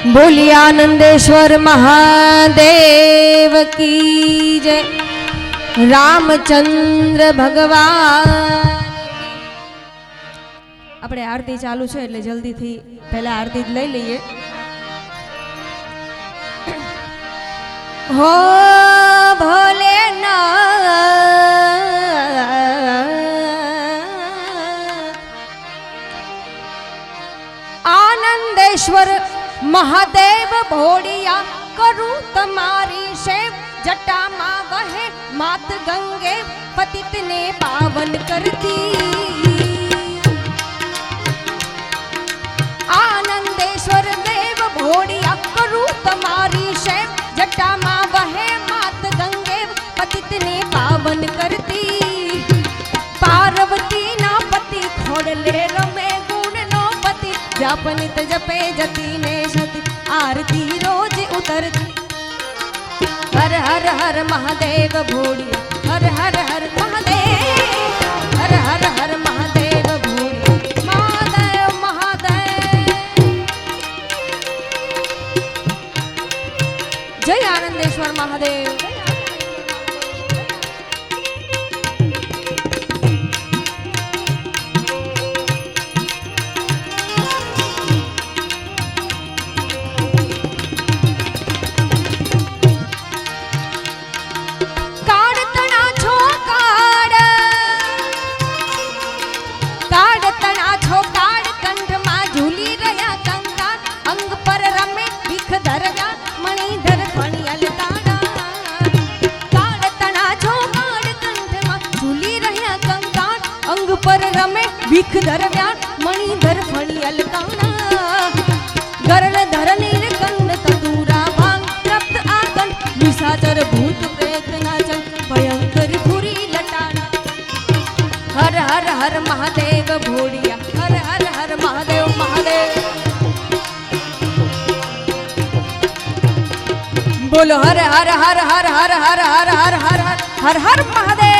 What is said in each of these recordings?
बोलिए आनंदेश्वर महादेव की जय। रामचंद्र भगवान। આપણે આરતી ચાલુ છે એટલે જલ્દીથી પહેલા આરતી જ લઈ લઈએ। હો ભોલેનાથ आनंदेश्वर महादेव भोड़िया करूं तुम्हारी सेव जटा माँ वहे मात गंगे पतित ने पावन कर दी। आनंदेश्वर देव भोड़िया करूं तुम्हारी सेव जटा माँ वहे मात गंगे पतित ने पावन कर दी। पार्वती ना पति खोड़ले रमे जापनित जपे जती ने सती आरती रोज उतरती। हर हर हर महादेव भोड़िया हर हर हर महादेव हर हर हर महादेव भोड़िया महादेव महादेव। जय आनंदेश्वर महादेव। विख दरम्यान मणिधर फणियल काना गरण धर नीलकंठ ततुरा भांग तप्त आकंठ निशाचर भूत प्रेत नाचन भयंकर पुरी लटाना। हर हर हर महादेव भोड़िया हर हर हर महादेव महादेव। बोलो हर हर हर हर हर हर हर हर हर हर हर महादेव।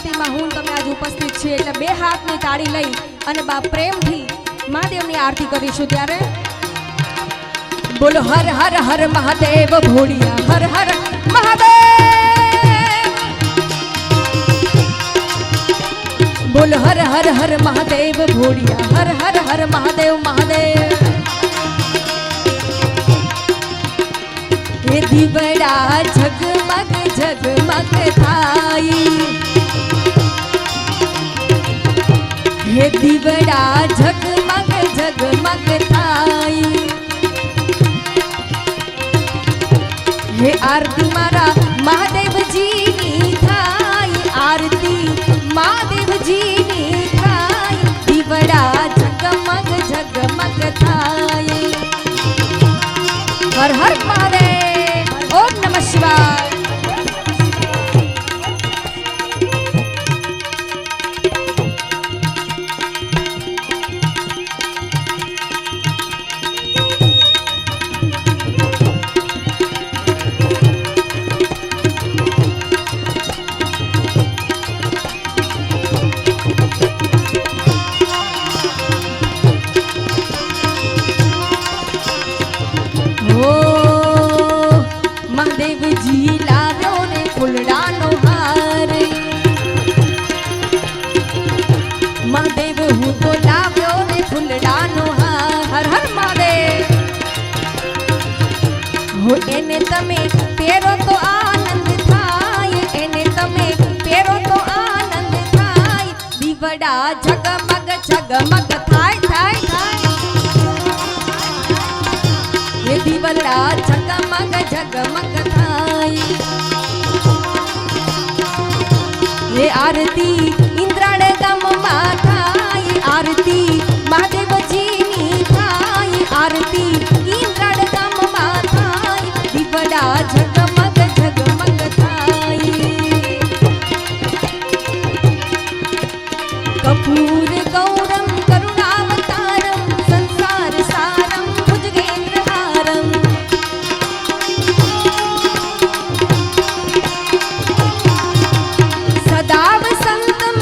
આરતીમાં હું તમે આજ ઉપસ્થિત છે એટલે બે હાથની તાળી લઈ અને બા પ્રેમથી મહાદેવની આરતી કરીશું ત્યારે બોલો હર હર હર મહાદેવ ભોળિયા હર હર મહાદેવ બોલો હર હર હર મહાદેવ ભોળિયા હર હર હર મહાદેવ મહાદેવ हे दीवड़ा झगमग झगमग थाई हे दीवड़ा झगमग झगमग थाई हे आरती मारा महादेवजी नी थाई आरती महादेवजी ની થાય દીવડા ઝગમગ ઝગમગ થાય હર હર મહાદેવ ઓમ નમઃ શિવાય महादेवजी लाव्यो ने फूलडानो हार महादेव हूँ तो लाव्यो ने फूलडानो हार हर हर महादेव हो एने तमे पेरो तो आनंद थाय एने तमे पेरो तो आनंद थाय दीवड़ा झगमग झगमग थाय थाय थाय ये दीवड़ा झगमग झगमग थाई ये आरती इंद्राण गम थाई आरती महादेवजी नी थाई आरती इंद्राण गम थाई दीवड़ा झगमग झगमग थाई कपूर गौरम करुणावतारम संसार सारम भुजगेन्द्रहारम सदा वसंतम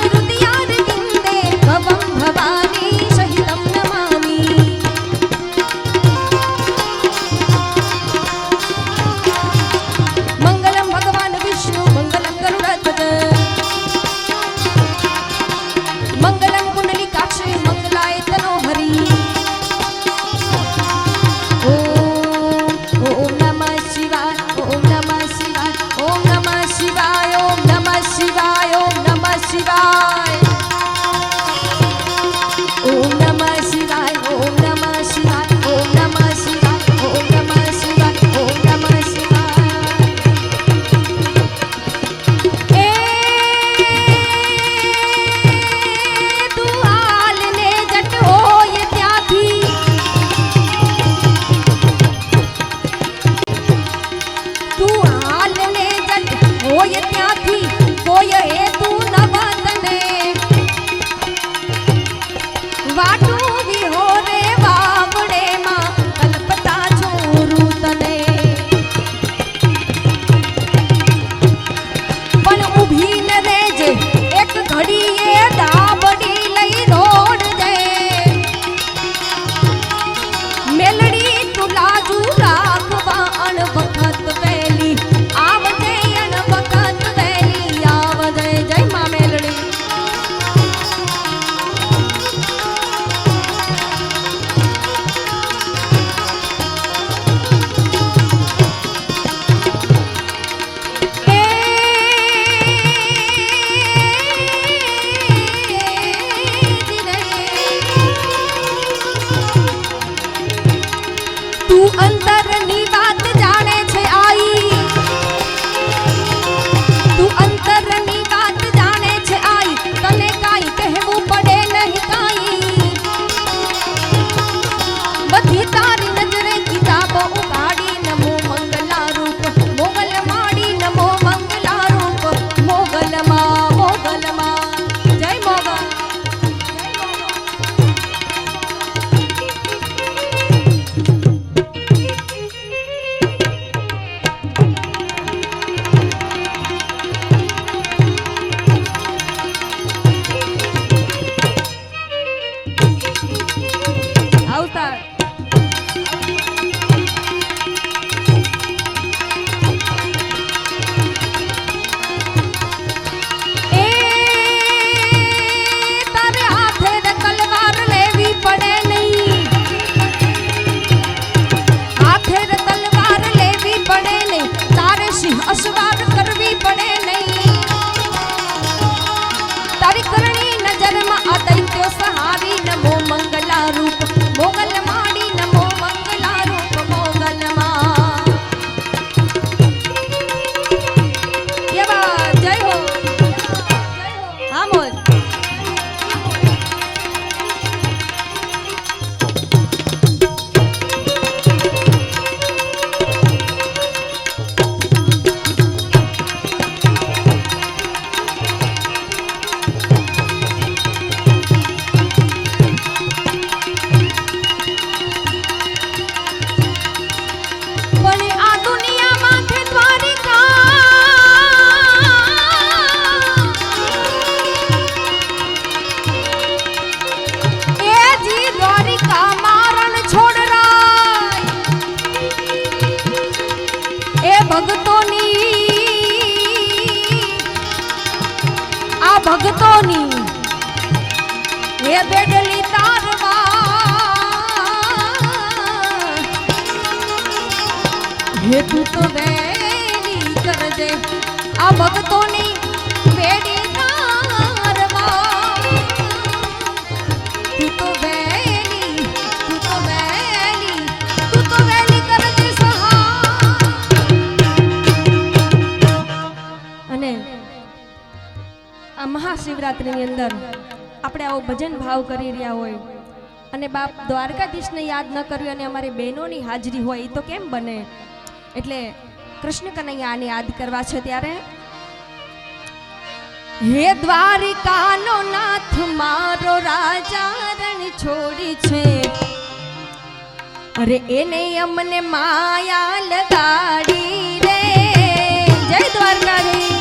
હે બેડલી તારવા હે તું તો વેરી કરજે આ ભક્તોની વેડી તારવા તું તો વેરી કરજે સહા અને આ મહાશિવરાત્રિની અંદર આપણે આવો ભજન ભાવ કરી રહ્યા હોય અને બાપ દ્વારકાધીશને યાદ ન કર્યું અને અમારી બહેનોની હાજરી હોય એ તો કેમ બને એટલે કૃષ્ણ કનૈયાને યાદ કરવા છે ત્યારે હે દ્વારિકાનો નાથ મારો રાજા રણ છોડી છે અરે એને અમને માયા લગાડી રે જય દ્વારકાધીશ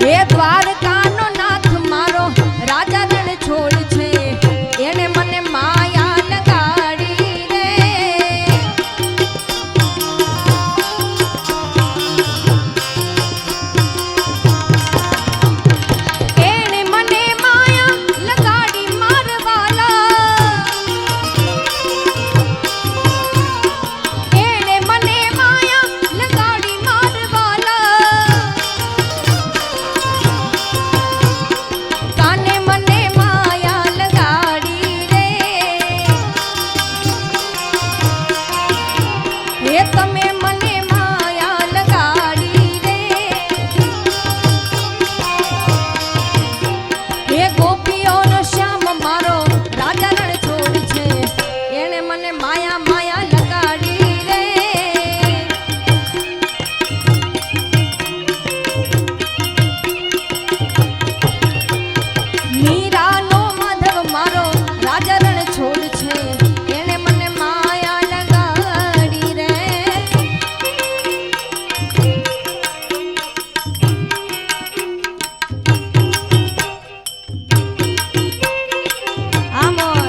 હે દ્વારકાનો નાથ મારો રાજા રણ છોડ છે એને મને માયા લગાડી રે એને મને માયા લગાડી મારવાલા એને મને માયા લગાડી મારવાલા કાને મને માયા લગાડી રે હે તમે મને માયા લગાડી રે હે ગોપીઓનો શ્યામ મારો રાજા રણ છોડ છે એને મને માયા માયા લગાડી રે મીરાનો માધવ મારો રાજા રણ છોડ છે એને મને માયા લગાડી રે આમોર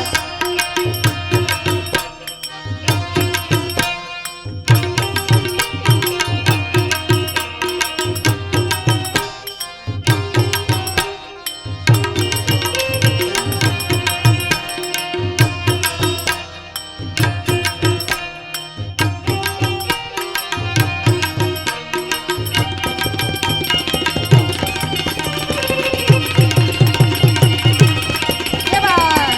કે બાર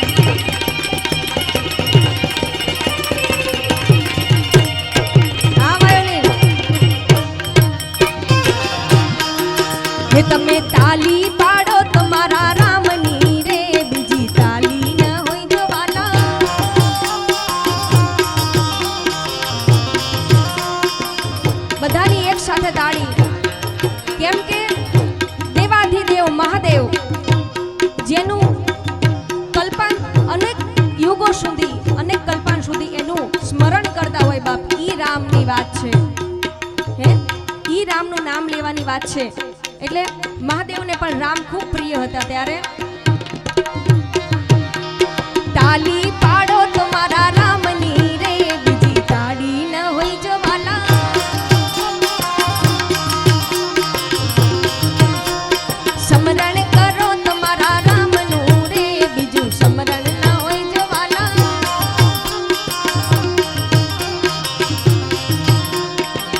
આ વાયોલિન હે તમે તાલી પાડો તમારા રામની રે બીજી તાલી ન હોય જો વાલા બધાની એક સાથે તાળી કેમ કે દેવાધિદેવ મહાદેવ જેનું કલ્પાન અનેક યુગો સુધી અનેક કલ્પાન સુધી એનું સ્મરણ કરતા હોય બાપ ઈ રામની વાત છે હે ઈ રામનું નામ લેવાની વાત છે એટલે મહાદેવને પણ રામ ખૂબ પ્રિય હતા ત્યારે તાલી પાડો તમારા રામની રે બીજી તાળી ન હોય જો વાલા સમરણ કરો તમારા રામનું રે બીજું સમરણ ન હોય જો વાલા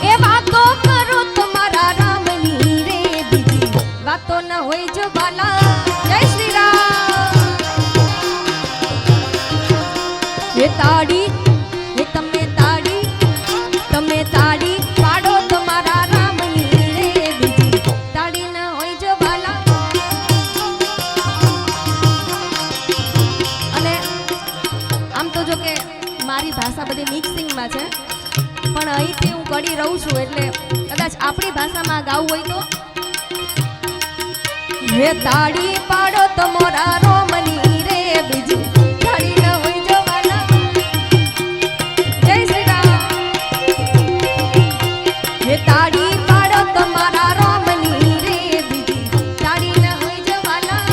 એ વાતો કરો તમારા રામની રે બીજી વાતો ન હોય જો વાલા જય શ્રી રામ હે તાળી હે તમે તાળી પાડો તમારા રામની રે બીજી તાળી ન હોય જો વાલા અને આમ તો જો કે મારી ભાષા બધી મિક્સિંગમાં છે પણ અહીંથી હું કડી રહું છું એટલે કદાચ આપણી ભાષામાં ગાવું હોય તો હે તાળી પાડો તમારા રોમની રે બીજી તાળી ન હોય જો વાલા જય શ્રી રામ હે તાળી પાડો તમારા રોમની રે બીજી તાળી ન હોય જો વાલા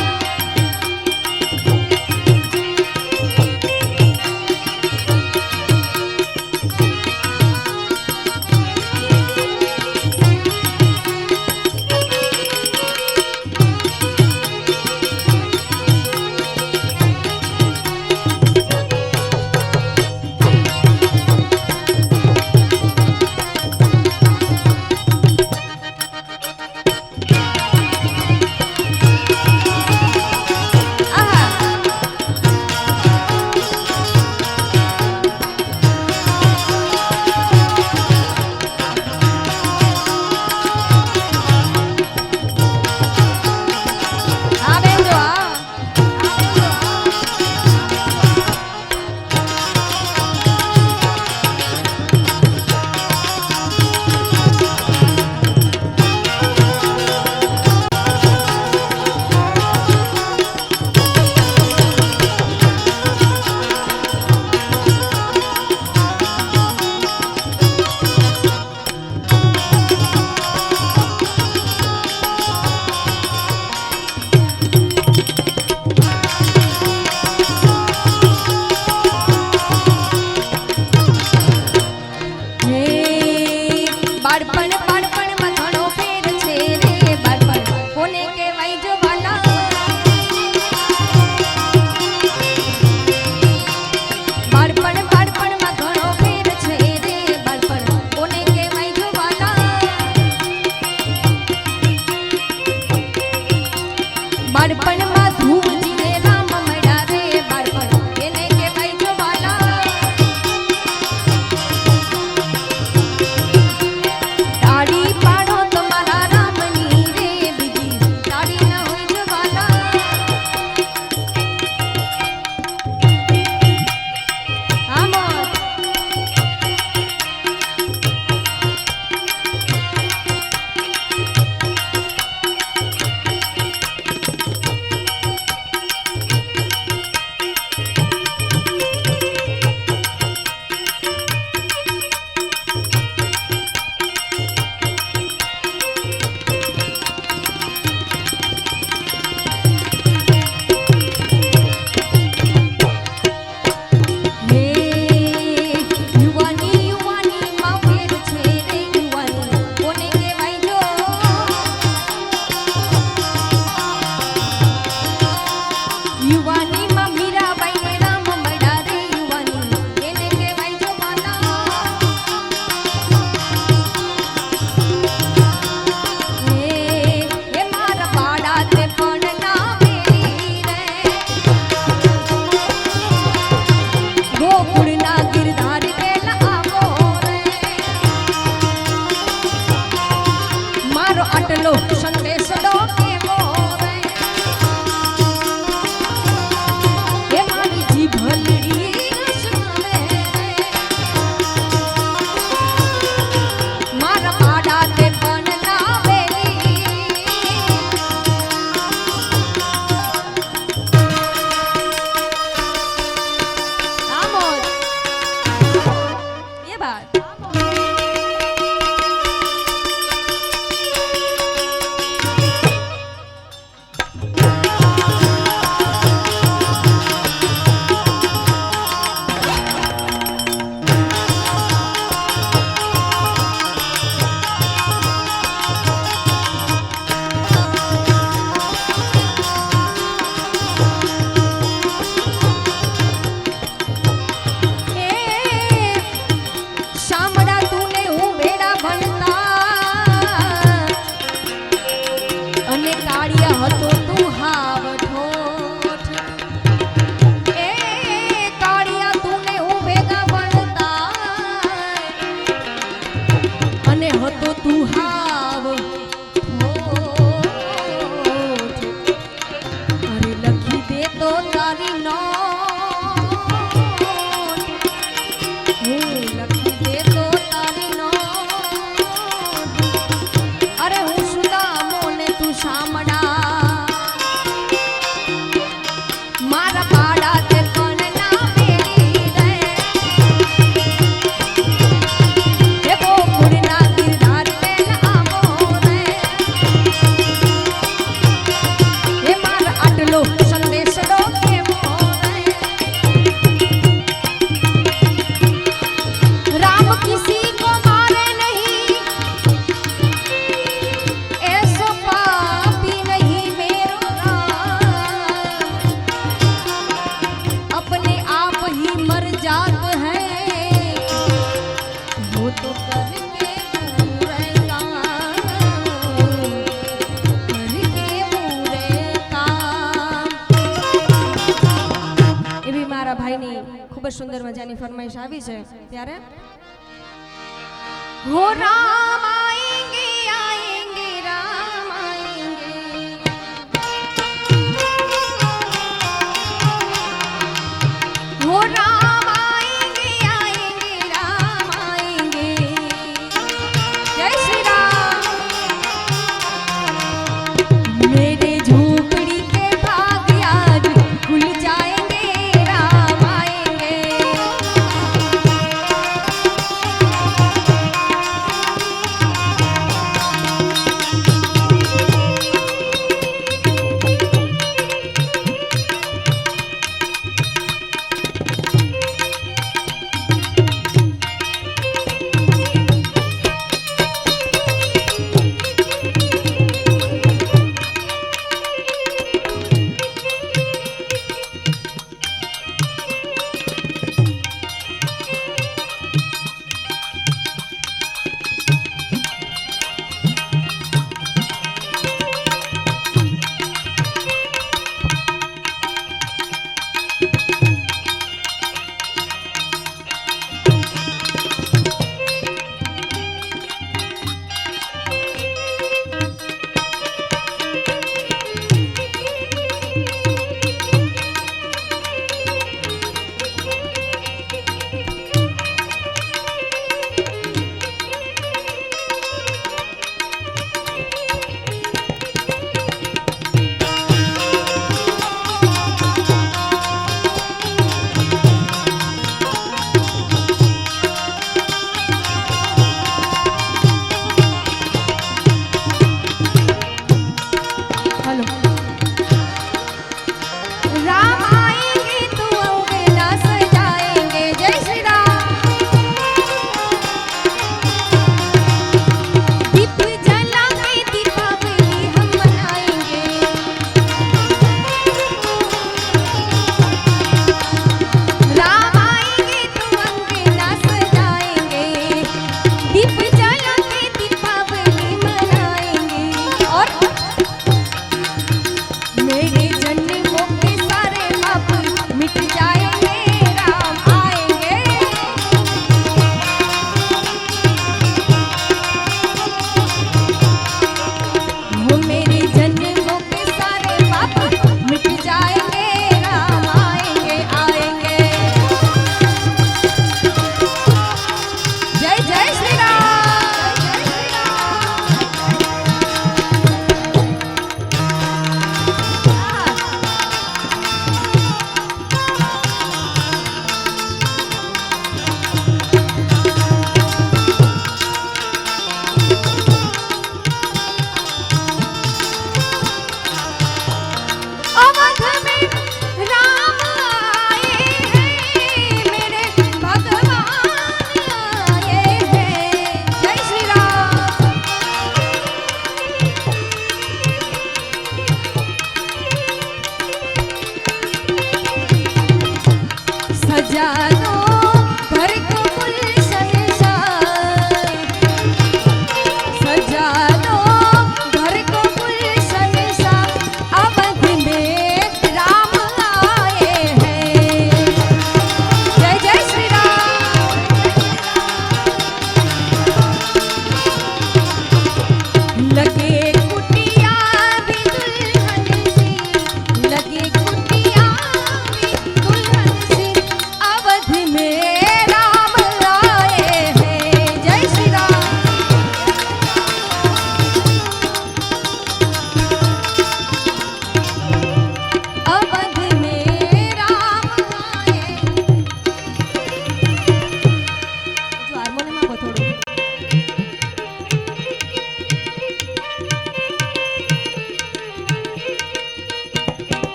બાળપણ બાળપણમાં ઘણો ફેર છે રે બાળપણ કોને કહેવાય જો વાલા બાળપણ બાળપણમાં ઘણો ફેર છે રે બાળપણ કોને કહેવાય જો વાલા બાળપણમાં ધૂમજીને રામ મળ્યા રે બાળપણ એને કહેવાય જો વાલા તાળી પાડો તમારા રામની રે બીજી તાળી ના હોય જો વાલા આમોદ હે યુવાની યુવાની માં ફેર છે રે યુવાની કોને કહેવાય જો યુવાની માં મીરાબાઈને રામ મળ્યા રે યુવાની એને કહેવાય જો વાલા હે મારા પાડા તે પણ ના મેલી રે ગોકુળના ગિરધાર પેલા આવો રે મારો આટલો સંદેશડો કેવો રે એ મારી જીભલડી રસમે રે મારા પાડા તે પણ ના વેલી આમોદ ये बात શામળા તુને હું વેડા ભણતા અને કાળિયા હતો તું હાવ ઠોઠ એ કાળિયા તુને હું ભેગા ભણતા અને હતો તું હાવ ઠોઠ અરે લખી દે તો તારી નોટ હું લખી દે તો તારી નોટ અરે હું સુદામો ને તું શામળા મારા પાડા તે પણ ના મેલી રે હે ગોકુળના ગિરધાર પેલા આવો રે હે મારા આટલો સંદેશડો કેવો રે राम किसी को मारे नहीं ऐसो पापी नहीं मेरो राम अपने आप ही मर जात है वो तो करके पूरे काम એવી મારા ભાઈની ખૂબ જ સુંદર મજાની ફરમાઈશ આવી છે ત્યારે हो राम आएंगे आएंगे राम आएंगे हो राम आएंगे आएंगे राम आएंगे जय श्री राम मेरे झोपड़ी के भाग आज खुल जाएंगे राम आएंगे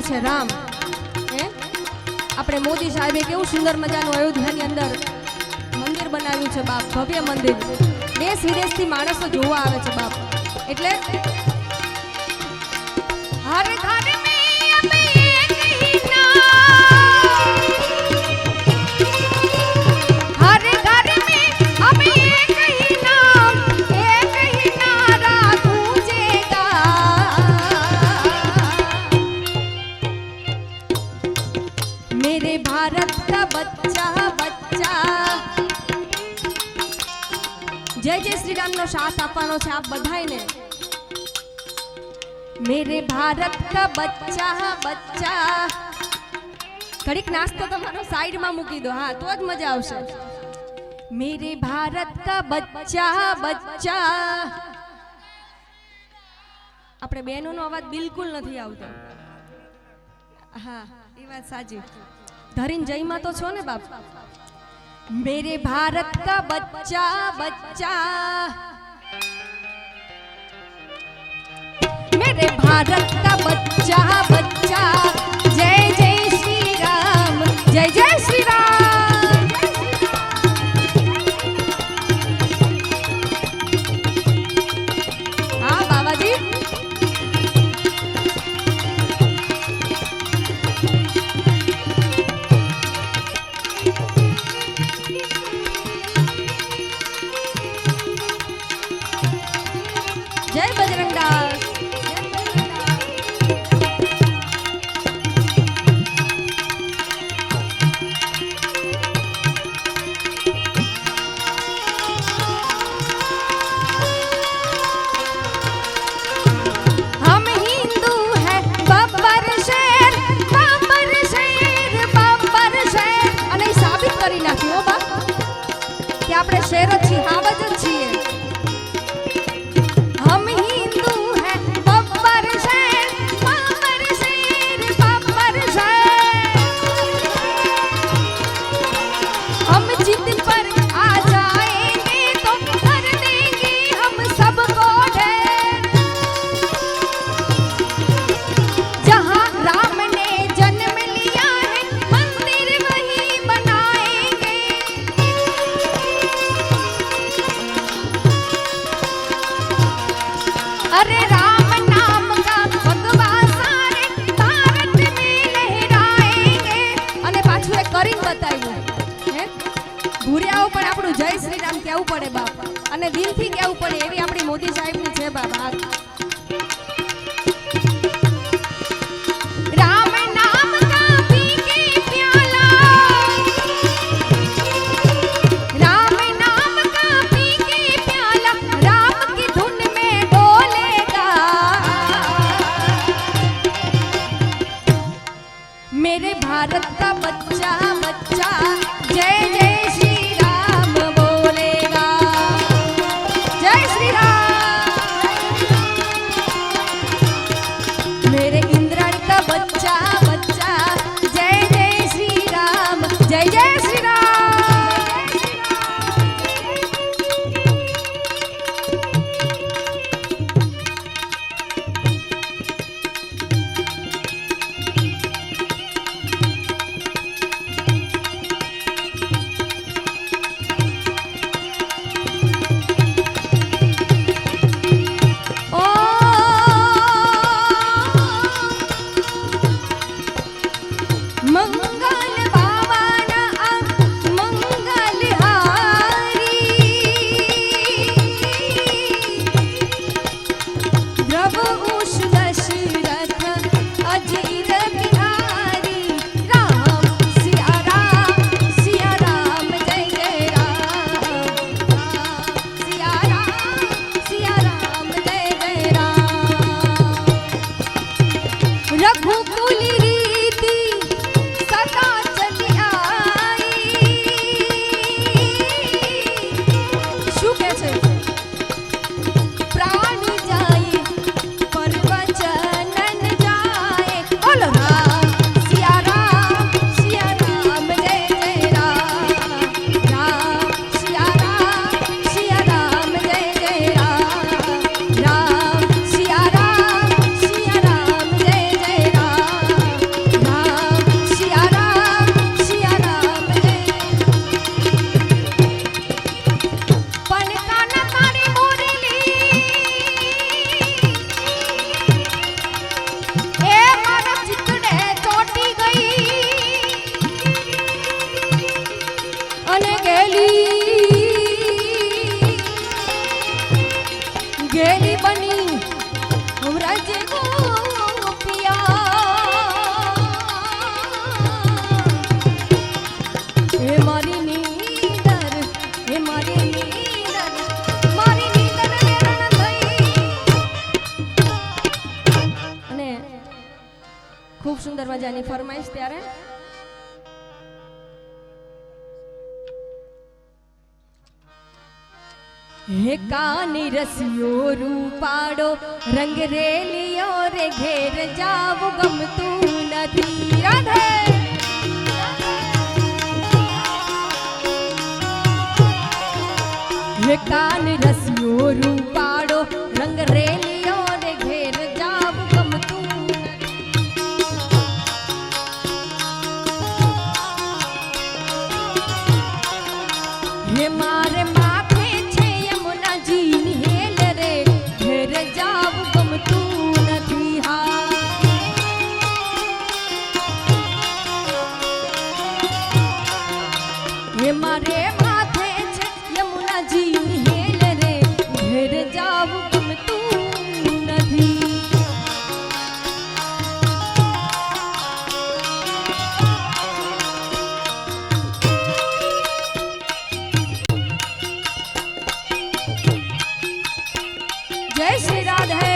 છે રામ હે આપણે મોદી સાહેબે કેવું સુંદર મજાનું અયોધ્યાની અંદર મંદિર બનાવ્યું છે બાપ, ભવ્ય મંદિર. દેશ વિદેશથી માણસો જોવા આવે છે બાપ. એટલે હર ઘર મે અબ એક હી નામ, હર ઘર મે અબ એક હી નામ, એક હી નારા गूंजेगा. मेरे भारत का बच्चा बच्चा. जय जय श्री राम नो साथ આપવાનો છે આપ બધાયને. मेरे भारत का बच्चा बच्चा. ઘડીક નાસ્તો તમારો સાઈડમાં મૂકી દો, હા તો જ મજા આવશે. मेरे भारत का बच्चा बच्चा. આપણે બહેનોનો અવાજ બિલકુલ નથી આવતો. હા એ વાત સાચી. ધરીને જયમાં તો છો ને બાપ. मेरे भारत का बच्चा बच्चा, मेरे भारत का बच्चा बच्चा. जय जय श्री राम, जय जय श्री राम. हाँ बाबाजी जय बजरंग दास. અને દિલથી કહેવું પડે એવી આપણી મોદી સાહેબની છે બાબા. રામ નામ કા પી કે પ્યાલા, રામ નામ કા પી કે પ્યાલા, राम की धुन में डोलेगा, मेरे भारत का बच्चा बच्चा जय जय श्री राम बोलेगा, जय श्री राम. मेरे इंद्राणी का बच्चा बच्चा जय जय श्री राम, जय जय श्री राम. मंगल भावना मंगल हारी, प्रभु उष दशरथ अजीर बिहारी, राम सिया राम जय जय राम, सिया राम जय जय राम. रघुकुल रीति सदा चली आई, શું કહે છે? પ્રાણ જાય પર વચન ન જાય, બોલો રામ સિયા રામ જય જય રામ, રામ સિયા રામ જય જય રામ, રામ સિયા રામ જય જય રામ, રામ સિયા રામ જય. પણ કાના તારી મોરેલી એ મારા ચિત્તને ચોટી ગઈ અને ગેલી બની વ્રજ ગોપિયા, હે મારી નીંદર, હે મારી નીંદર, મારી નીંદર વેરણ થઈ. અને ખૂબ સુંદર મજાની ફરમાઈશ ત્યારે હે કાની રસિયો રૂપાડો રંગ રેલિયો રે ઘેર જાવું ગમતું નથી. રાધે હે કાન રસિયો રૂપાડો રંગ રેલિયો રે ઘેર જાવું ગમતું નથી. હે મારે માથે છે યમુનાજીની હેલ રે ઘેર જાવું ગમતું નથી. હા હે મારે માથે છે યમુનાજીની હેલ રે ઘેર જાવું ગમતું નથી. જય શ્રી રાધે.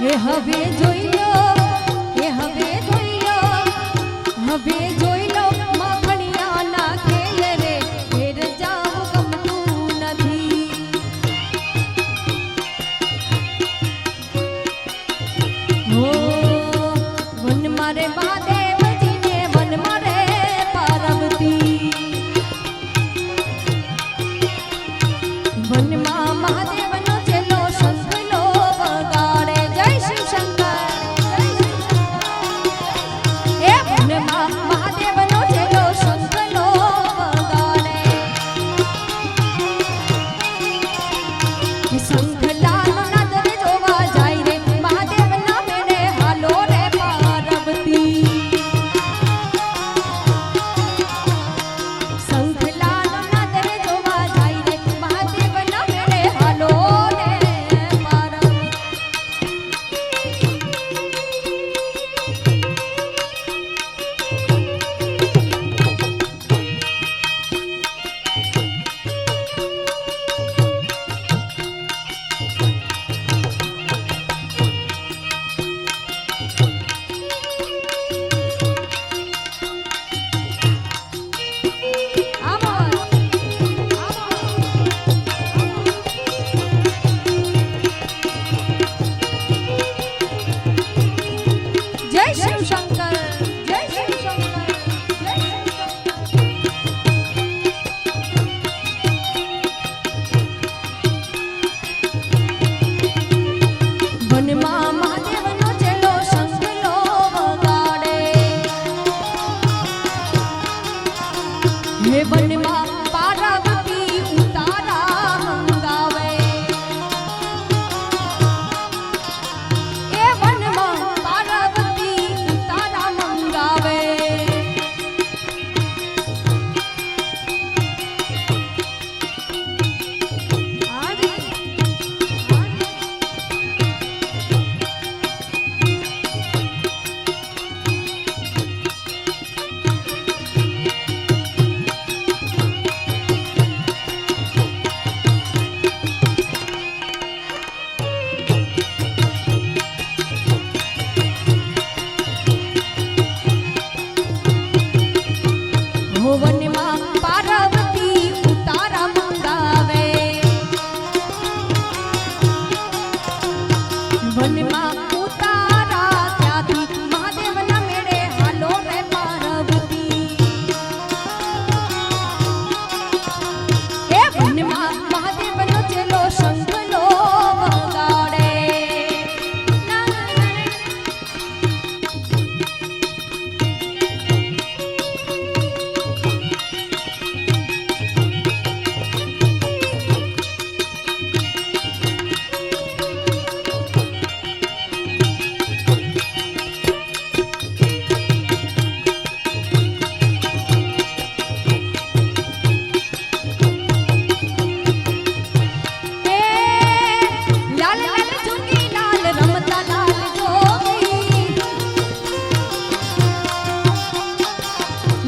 એ હવે જોઈ લો, એ હવે જોઈ લો, હવે જોઈ લો માખણિયાના ખેલ રે, ઘેર જાવું ગમતું નથી. હો વન મારે મહાદેવજીને, વન મારે પાર્વતી, વનમાં મહાદેવનો ચેલો શંખલો વગાડે. જય શિવ શંકર, એ વનમાં મહાદેવનો ચેલો શંખલો વગાડે. શંખલાનો નાદ રે જોવા જાય રે, મહાદેવના મેળે હાલો રે પાર્વતી. શંખલાનો નાદ રે જોવા જાય રે, મહાદેવના મેળે હાલો રે પાર્વતી. જય શિવ શંકર, જય શિવ શંકર, જય શિવ શંકર. વનમાં મહાદેવનો ચેલો શંખલો વગાડે. હે વનમાં પાર્વતી ઉતારા મંગાવે. એ વનમાં પાર્વતી ઉતારા મંગાવે. હો વનમાં પાર્વતી ઉતારા મંગાવે. વનમાં ઉતારા ત્યાંથી મહાદેવના મેળે હાલો રે પાર્વતી. એ વનમાં મહાદેવનો ચેલો શંખલો વગાડે. લાલ લાલ જોગી લાલ રમતા લાલ જોગી.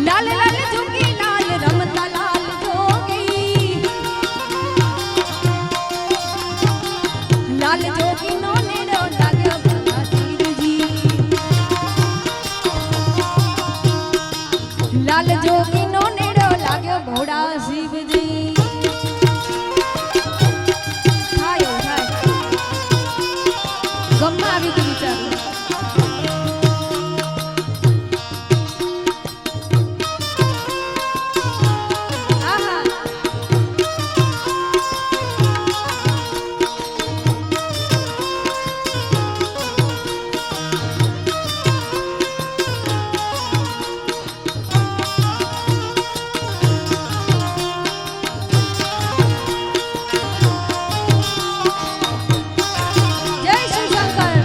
લાલ લાલ જોગી લાલ રમતા લાલ જોગી. લાલ જોગીનો નેડો લાગ્યો ભલા શિવજી. લાલ જોગીનો નેડો લાગ્યો ભોળા શિવજી. થાય એવું થાય. ગમમાં આવી ગયું વિચાર. આહા જય શિવ શંકર.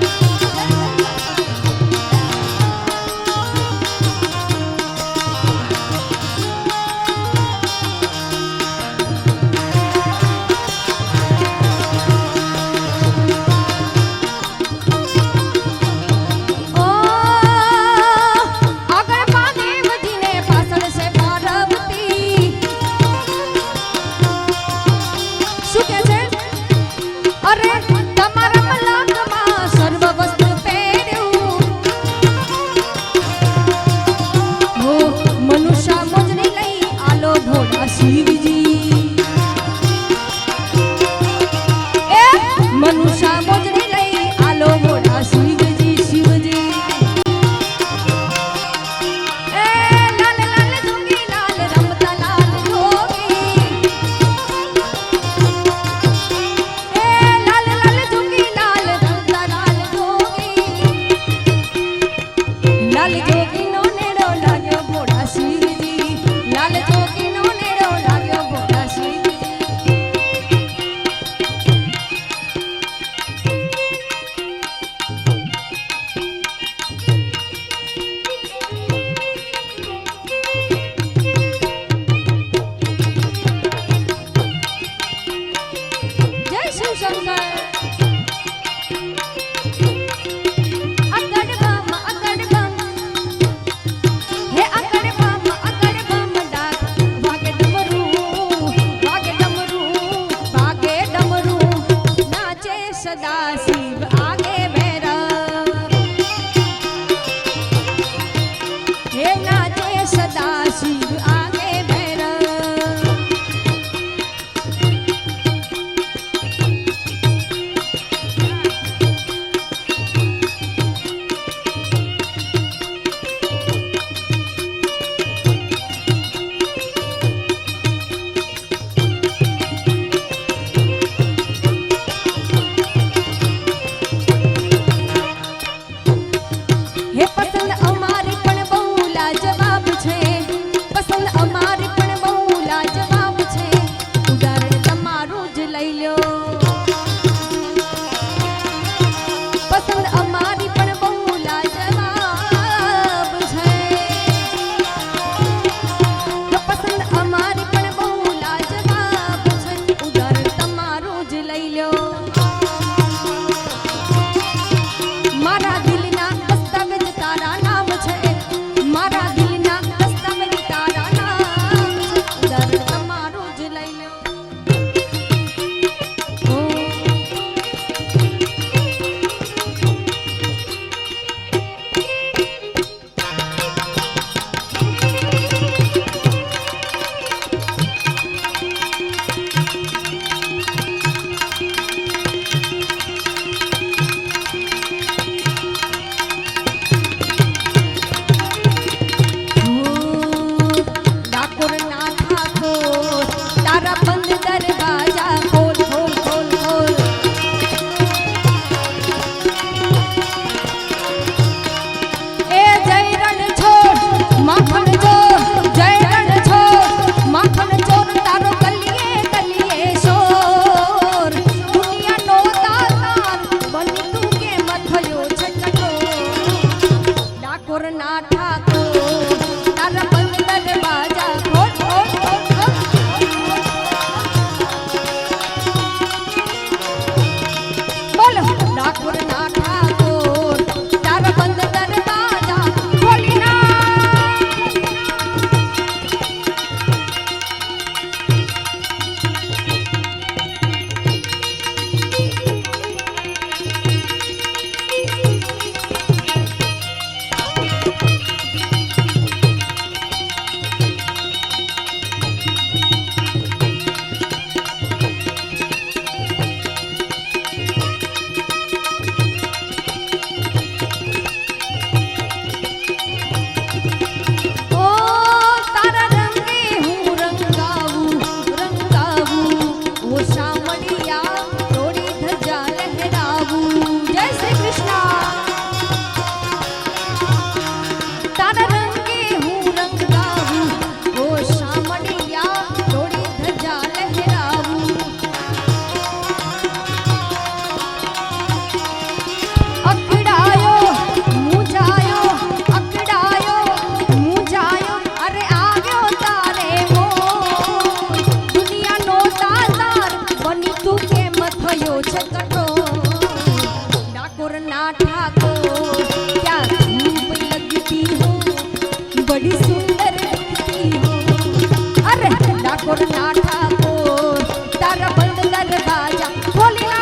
ना ठाकुर क्या धूप लगती हो बड़ी सुंदर लगती हो अरे ठाकुर ना ठाकुर तारा बंद दरवाजा खोली ना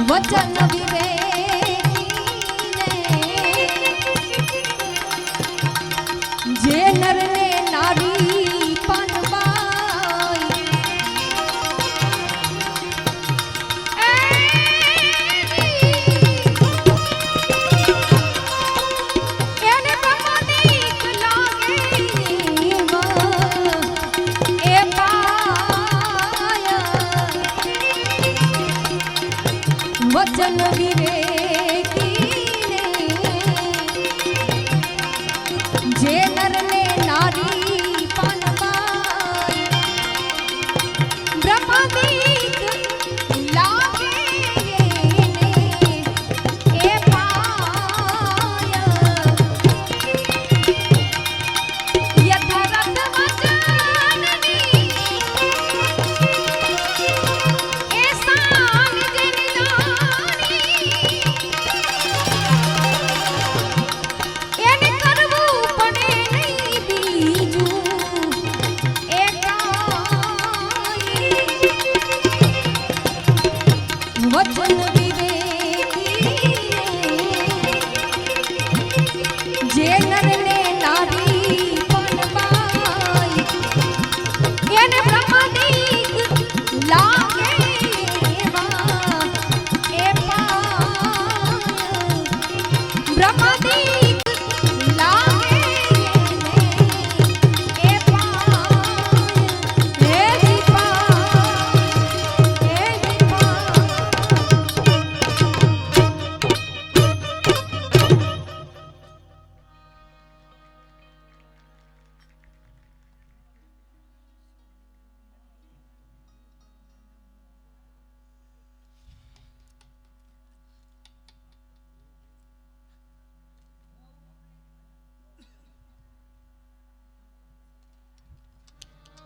वचन विवेकी जे नर ने नारी पानबाई એને પ્રમાણિક લાગે એ પાય वचन विवेकी ने जे नर ने नारी पानबाई ब्रह्मादीक लागे ने ए पाय यथारथ वचननी એને કરવું પડે નહીં બીજું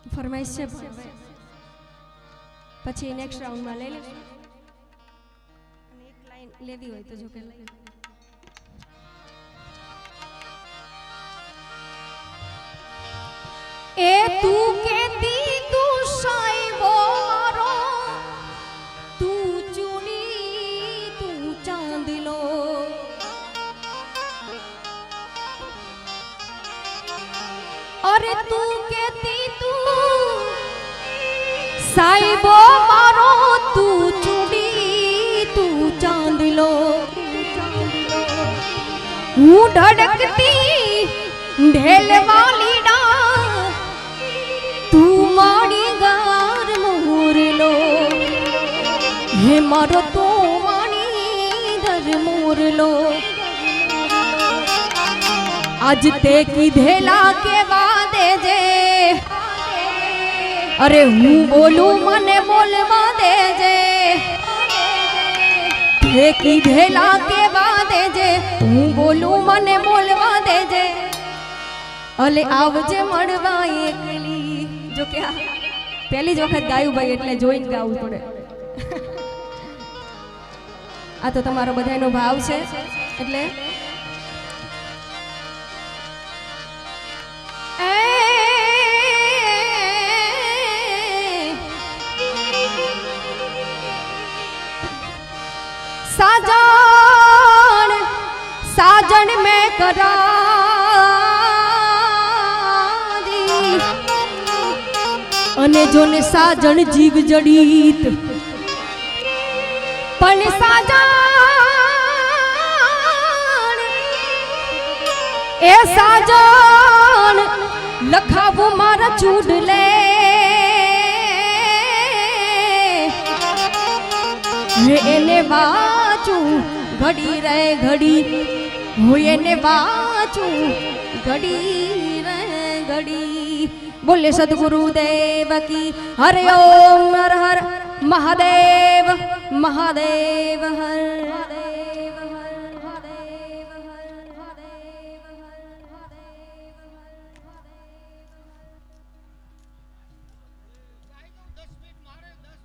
ફરમાઈશ છે પછી નેક્સ્ટ રાઉન્ડમાં લઈ લેશું અને એક લાઈન લેવી હોય તો જો કે લઈ એ તું કેતી તું સાઈબો મારો તું ચૂડી તું ચાંદલો અરે તું કેતી તું સાઈબો મારો તું ચૂડી તું ચાંદલો હું ધડકતી ઢેલવાલી ડા તું મારી ગાર મોરલો હે મારો તું મારી દર મોરલો આજ તે કીધેલા કેવા દેજે અરે હું બોલું મને બોલવા દેજે તે કીધેલા કેવા દેજે હું બોલું મને બોલવા દેજે અલે આવજે મળવા એકલી જો કે પહેલી જ વખત ગાયું ભાઈ એટલે જોઈને ગાવું પડે આ તો તમારો બધાનો ભાવ છે એટલે साजन साजन में करा दी અને જોને સાજણ જીવ જડીત પણ સાજણ એ સાજણ લખાવું મારા ચૂડલે એને વાચું ઘડી રે ઘડી હું એને વાચું ઘડી રે ઘડી બોલે સદગુરુદેવ કી હરે ઓમ હર હર મહાદેવ મહાદેવ હર